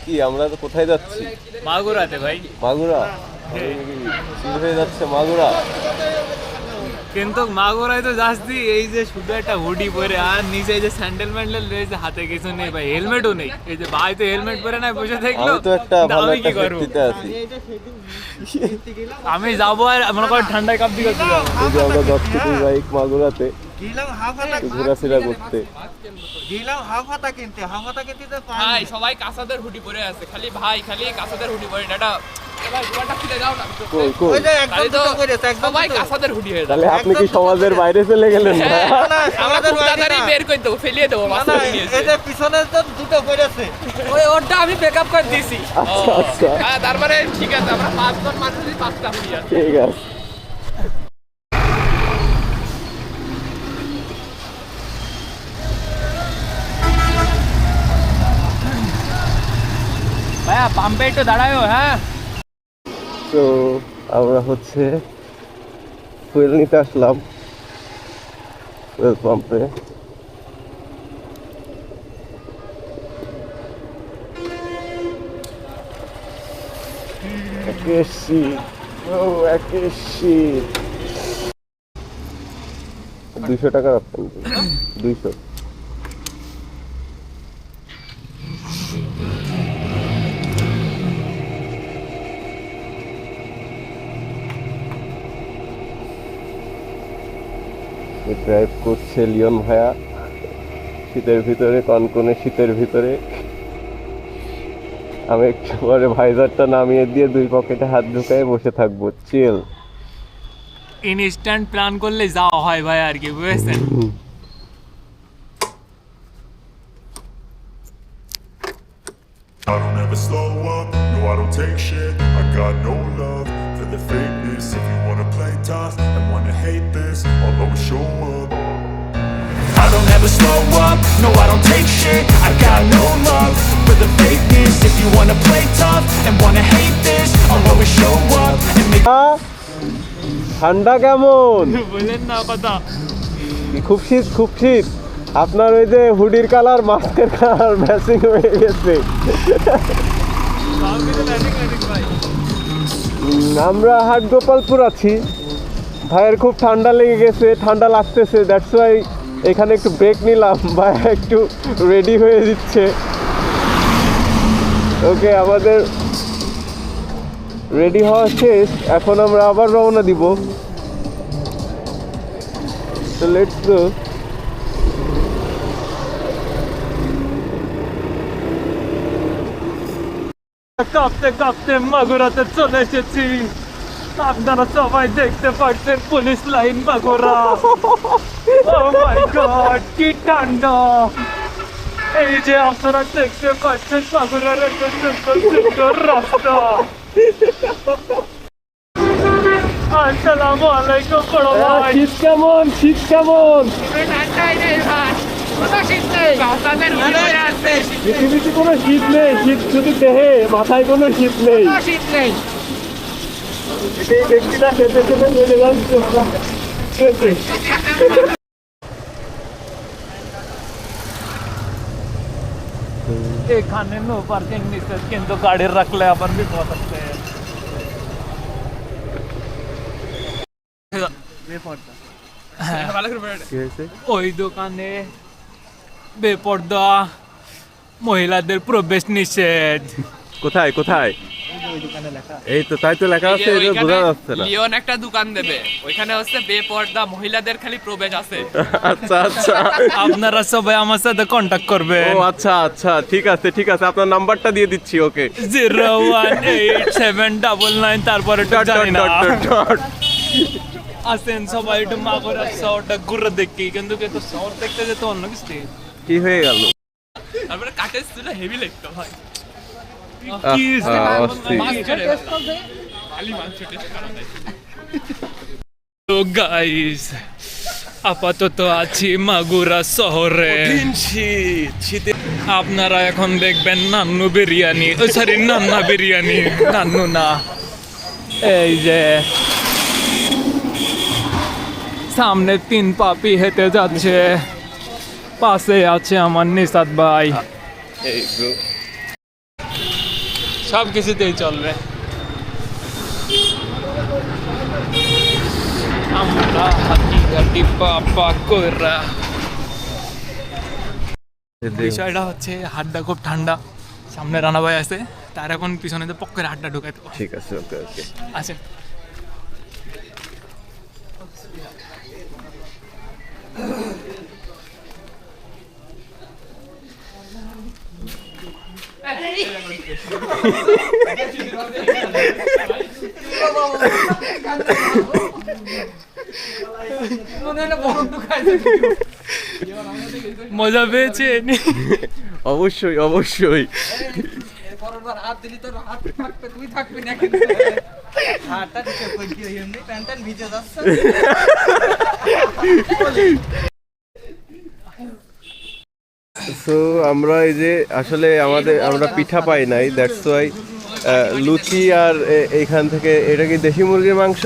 কি আমরা তো কোথায় যাচ্ছি? মাগুরাতে ভাই। মাগুরা চুরি হয়ে যাচ্ছে মাগুরা। কিন্তু মাগুরায় তো যাচ্ছি এই যে শুধু একটা হুডি পরে আর নিচে এই যে স্যান্ডেল ম্যান্ডেল রয়েছে, হাতে কিছু নেই ভাই, হেলমেটও নেই। এই যে ভাই তো হেলমেট পরে নাই বসে থাকলো, আমি তো একটা ভালো আমি একটা কি করবো? সেফটিতে আছি। আমি যাবো আর মনে করেন ঠান্ডায় কাঁপতে কাঁপতে যাবো। এই যে আমরা যাচ্ছি দুই বাইক মাগুরাতে একটু ঘোরাফেরা করতে। ভাই সবাই কাঁচাদের হুডি পরে আছে, খালি ভাই খালি কাঁচাদের হুডি পরে না। এটা ভাই দোকানটা খুলে দাও না। কই কই খালি তো সবাই কাঁচাদের হুডি হয়ে তাহলে যাবে। আপনি কি সমাজের বাইরে চলে গেলেন না? আমরা খুব তাড়াতাড়ি বের করে দেবো, ফেলিয়ে দেবো। ওই ওরটা আমি ব্যাকআপ করে দিয়েছি। আচ্ছা আচ্ছা হ্যাঁ তারপরে ঠিক আছে, আমরা 5 জন মানুষই 5টা হুডি আছে। ঠিক আছে। ভাইয়া পাম্পে একটু দাঁড়ায়ও। হ্যাঁ তো আমরা হচ্ছে ফুয়েল নিতে আসলাম ফুয়েল পাম্পে। একেশি ও একেশি 200 টাকা রাখতেন 200। ড্রাইভ করছে লিওন ভাইয়া শীতের ভিতরে, কনকনে শীতের ভিতরে। আমি একটু পরে ভাইজারটা নামিয়ে দিয়ে দুই পকেটে হাত ঢুকায় বসে থাকবো, চিল। ইনস্ট্যান্ট প্ল্যান করলে যাওয়া হয় ভাই, আর কি বুঝেছেন। I don't ever slow up, no I don't take shit. I got no love for the fakeness. If you wanna play tough and wanna hate this, I'll always show up. I don't ever slow up, no I don't take shit. I got no love for the fakeness. If you wanna play tough and wanna hate this, I'll always show up and make ঠান্ডা কেমন? বলেন না কথা। খুব শীত খুব শীত। আপনার ওই যে হুডির কালার মাস্কের কালার ম্যাচিং হয়ে গেছে। আমরা হাট গোপালপুর আছি। ভাইয়ের খুব ঠান্ডা লেগে গেছে, ঠান্ডা লাগতেছে, দ্যাটস ওয়াই এখানে একটু ব্রেক নিলাম। ভাই একটু রেডি হয়ে দিচ্ছে। ওকে, আমাদের রেডি হওয়া শেষ, এখন আমরা আবার রওনা দিব। তো লেটস গো। কাঁপতে কাঁপতে মাগুরাতে চলে এসেছি। আপনারা সবাই দেখতে পাচ্ছেন পুলিশ লাইন মাগুরা। ও মাই গড কি ঠান্ডা! এই যে আপনারা দেখতে পাচ্ছেন মাগুরার একটা সুন্দর সুন্দর রাস্তা। আসসালামু আলাইকুম বড় ভাই। শীত কেমন? শীত কেমন? ঠান্ডাই নেই ভাই, কোনো শীত নেই। কাঁচাদের হুডি আছে, পৃথিবীতে কোনো শীত নেই, শীত শুধু দেহে, মাথায় কোনো শীত নেই। কোনো শীত নেই। এই ব্যক্তিটা খেতে খেতে চলে যাচ্ছে। এখানে নো পার্কিং নিষেধ, কিন্তু গাড়ি রাখলে আবার বিপদ আছে। ওই দোকানে বেপর্দা মহিলাদের প্রবেশ নিষেধ। কোথায় কোথায়? এই তো, তাই তো লেখা আছে, এটা বোঝা যাচ্ছে না। লিওন একটা দোকান দেবে, ওইখানে হচ্ছে বেপর্দা মহিলাদের খালি প্রবেশ আছে। আচ্ছা আচ্ছা, আপনারা সবাই আমার সাথে কন্ট্যাক্ট করবেন। ও আচ্ছা আচ্ছা, ঠিক আছে ঠিক আছে, আপনার নাম্বারটা দিয়ে দিচ্ছি। ওকে, 01879 তারপরে তো জানি না। আসেন সবাই একটু মাগুরা শহরটা ঘুরে দেখি, কিন্তু শহর দেখতে যেতে অন্য কিছু। কি হয়ে গেল? তারপরে কাঠের চুলা হেভি লাগতো ভাই, খালি মাংস টেস্ট করা যায়। তো গাইস, আপাতত আছি মাগুরা শহরে। আপনারা এখন দেখবেন নান্নু বিরিয়ানি, সরি নান্না বিরিয়ানি, নান্নু না। এই যে সামনে 3 পাপি হেঁটে যাচ্ছে, পাশে আছে আমার নিশাদ ভাই। সব কিছুতেই চলবে। আমরা হাতি ঘাটি পাপা কইরা। বিষয়টা হচ্ছে হাতটা খুব ঠান্ডা, সামনে রানা ভাই আছে, তার এখন পিছনে পক্কের হাতটা ঢুকাইতে হবে। ঠিক আছে, ওকে ওকে। আসেন। মজা পেয়েছেন? অবশ্যই অবশ্যই। সো আমরা এই যে আসলে আমরা পিঠা পাই নাই, দ্যাটস ওয়াই লুচি আর এইখান থেকে, এটা কি দেশি মুরগির মাংস?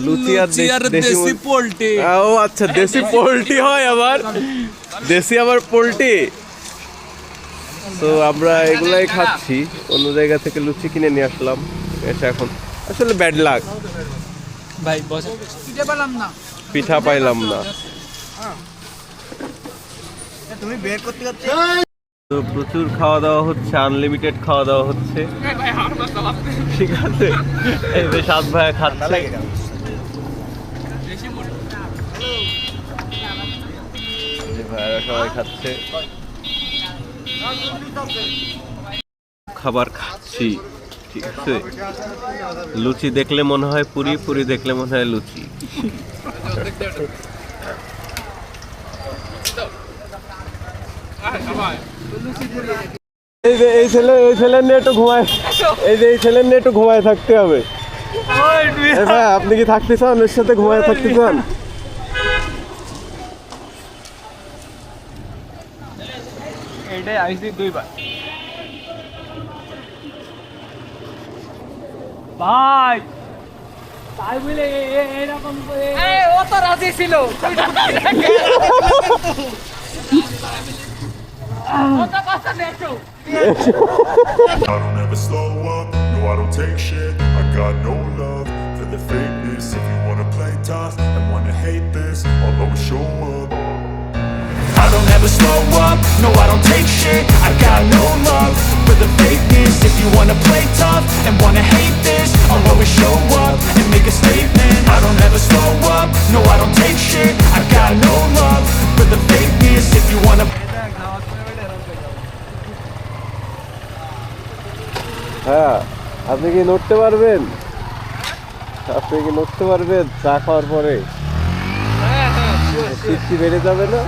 লুচি আর দেশি পোল্ট্রি। ও আচ্ছা, দেশি পোল্ট্রি হয় আবার, দেশি আবার পোল্ট্রি। তো আমরা এগুলাই খাচ্ছি, অন্য জায়গা থেকে লুচি কিনে নিয়ে আসলাম। এটা এখন আসলে ব্যাড লাক, ভাই বসে। পিঠা পাইলাম না। তো প্রচুর খাওয়া দাওয়া হচ্ছে, আনলিমিটেড খাওয়া দাওয়া হচ্ছে, ঠিক আছে। এই যে সাত ভাইয়া খাচ্ছে, ভাইয়ারা সবাই খাচ্ছে, খাবার খাচ্ছি, ঠিক আছে। লুচি দেখলে মনে হয় পুরি, পুরি দেখলে মনে হয় লুচি। এই ছেলের নিয়ে একটু ঘুমায়, এই ছেলের নিয়ে একটু ঘুমায় থাকতে হবে। ভাই আপনি কি থাকতে চান, ওর সাথে ঘুমায় থাকতে চান? এটাই আইসি দুইবার। ভাই তাই বলে এরকম করে ও তো রাজি ছিল। I don't ever slow up, no I don't take shit. I got no love for the fakeness. If you wanna play tough and wanna hate this, I'll always show up. I don't ever slow up, no I don't take shit. I got no love for the fakeness. If you wanna play tough and wanna hate this, I'll always show up and make a statement. I don't ever slow up, no I don't take shit. I got no love for the fakeness. If you wanna হ্যাঁ, আপনি কি নড়তে পারবেন? আপনি কি নড়তে পারবেন চা খাওয়ার পরে? শীত কি বেড়ে যাবে না?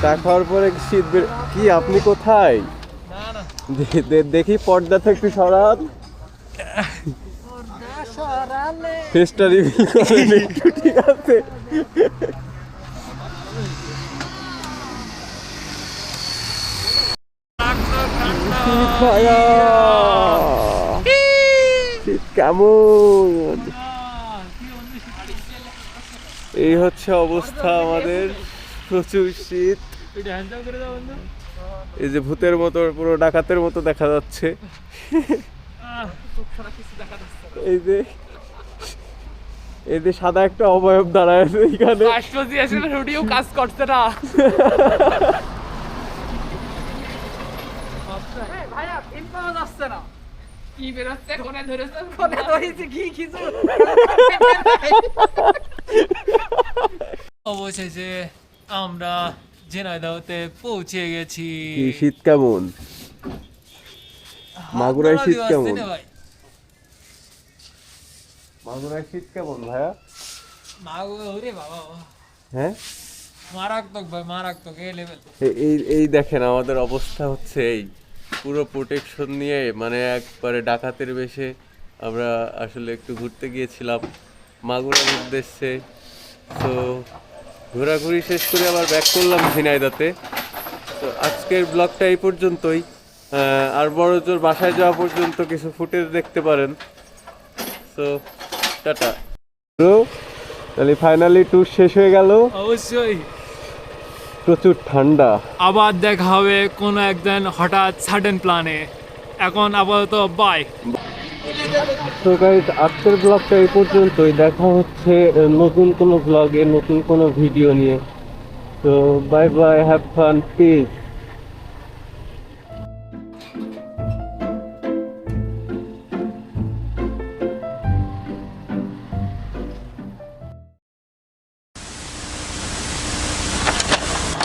চা খাওয়ার পরে শীত কি আপনি কোথায়? দেখি পর্দাটা একটু সরান, ফেসটা রিভিল করেন একটু, ঠিক আছে? শীত কেমন? এই হচ্ছে অবস্থা আমাদের, প্রচুর শীত। এই যে ভূতের মতো, পুরো ডাকাতের মতো দেখা যাচ্ছে। এই যে সাদা একটা অবয়ব দাঁড়ায় আছে এখানে, কাজ করছে না। অবশেষে আমরা ঝিনাইদহতে পৌঁছে গেছি। শীত কেমন? মাগুরায় শীত কেমন? মাগুরায় শীত কেমন ভাইয়া? হ্যাঁ মারাত্মক ভাই, মারাত্মক এই লেভেল। এই দেখেন আমাদের অবস্থা হচ্ছে এই, পুরো প্রোটেকশন নিয়ে, মানে একবারে ডাকাতের বেশে আমরা আসলে একটু ঘুরতে গিয়েছিলাম মাগুরার উদ্দেশ্যে। তো ঘোরাঘুরি শেষ করে আবার ব্যাক করলাম ঝিনাইদহতে। তো আজকের ব্লগটা এই পর্যন্তই, আর বড় জোর বাসায় যাওয়া পর্যন্ত কিছু ফুটেজ দেখতে পারেন। তো টাটা। তো তাহলে ফাইনালি ট্যুর শেষ হয়ে গেল। অবশ্যই প্রচুর ঠান্ডা। আবার দেখা হবে কোনো একদিন হঠাৎ সাডেন প্ল্যানে। এখন আপাতত বাই। তো গাইস আজকের ব্লগটা এই পর্যন্তই, দেখা হচ্ছে নতুন কোনো ব্লগে নতুন কোনো ভিডিও নিয়ে। তো bye bye, have fun, piece.